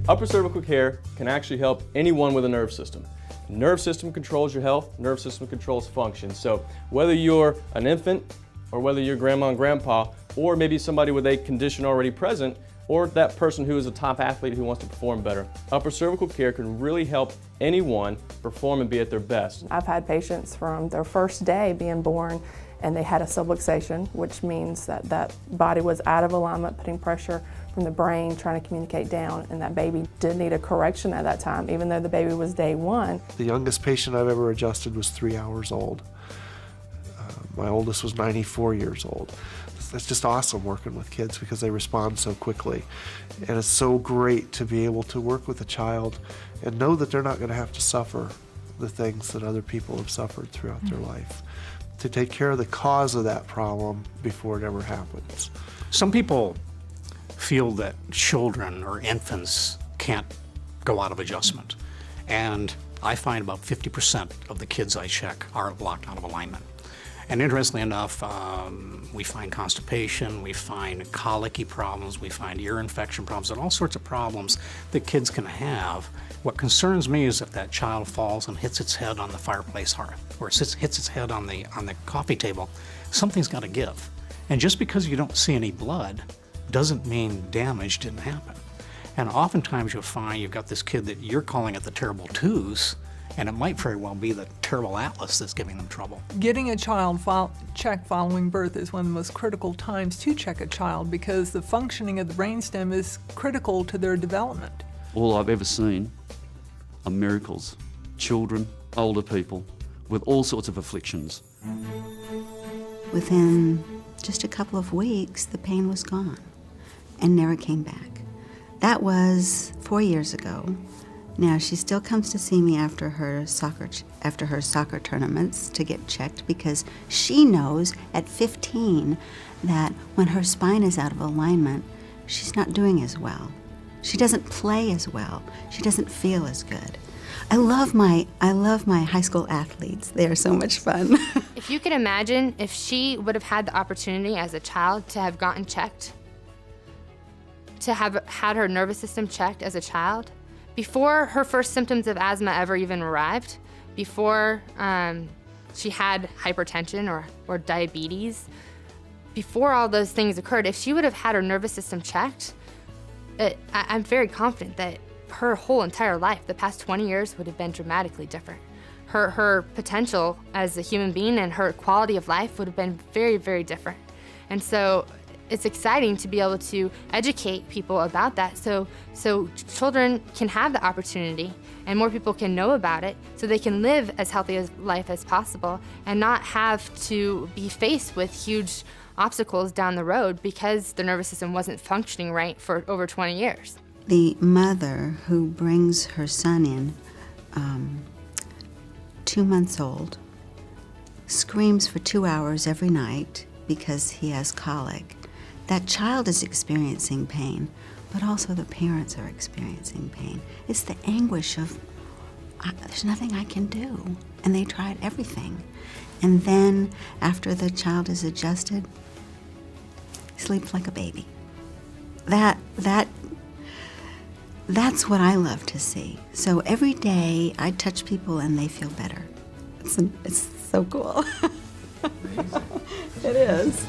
Upper Cervical Care can actually help anyone with a nerve system. Nerve system controls your health, nerve system controls function. So whether you're an infant or whether you're grandma and grandpa, or maybe somebody with a condition already present, or that person who is a top athlete who wants to perform better, Upper Cervical Care can really help anyone perform and be at their best. I've had patients from their first day being born and they had a subluxation, which means that that body was out of alignment, putting pressure from the brain, trying to communicate down, and that baby did need a correction at that time, even though the baby was day one. The youngest patient I've ever adjusted was 3 hours old. My oldest was 94 years old. It's just awesome working with kids because they respond so quickly. And it's so great to be able to work with a child and know that they're not going to have to suffer the things that other people have suffered throughout their life. To take care of the cause of that problem before it ever happens. Some people feel that children or infants can't go out of adjustment. And I find about 50% of the kids I check are locked out of alignment. And interestingly enough, we find constipation, we find colicky problems, we find ear infection problems, and all sorts of problems that kids can have. What concerns me is if that child falls and hits its head on the fireplace hearth, or hits its head on the coffee table, something's got to give. And just because you don't see any blood doesn't mean damage didn't happen. And oftentimes you'll find you've got this kid that you're calling it the terrible twos, and it might very well be the terrible atlas that's giving them trouble. Getting a child checked following birth is one of the most critical times to check a child because the functioning of the brainstem is critical to their development. All I've ever seen are miracles. Children, older people, with all sorts of afflictions. Within just a couple of weeks, the pain was gone and never came back. That was 4 years ago. Now, she still comes to see me after her soccer tournaments to get checked because she knows at 15 that when her spine is out of alignment, she's not doing as well. She doesn't play as well. She doesn't feel as good. I love my high school athletes. They are so much fun. If you could imagine if she would have had the opportunity as a child to have gotten checked, to have had her nervous system checked as a child, before her first symptoms of asthma ever even arrived, before she had hypertension or diabetes, before all those things occurred, if she would have had her nervous system checked, I'm very confident that her whole entire life, the past 20 years, would have been dramatically different. Her potential as a human being and her quality of life would have been very, very different. And so it's exciting to be able to educate people about that so children can have the opportunity and more people can know about it so they can live as healthy a life as possible and not have to be faced with huge obstacles down the road because the nervous system wasn't functioning right for over 20 years. The mother who brings her son in, 2 months old, screams for 2 hours every night because he has colic. That child is experiencing pain, but also the parents are experiencing pain. It's the anguish of, there's nothing I can do. And they tried everything. And then after the child is adjusted, he sleeps like a baby. That's what I love to see. So every day I touch people and they feel better. It's so cool. Amazing. It is.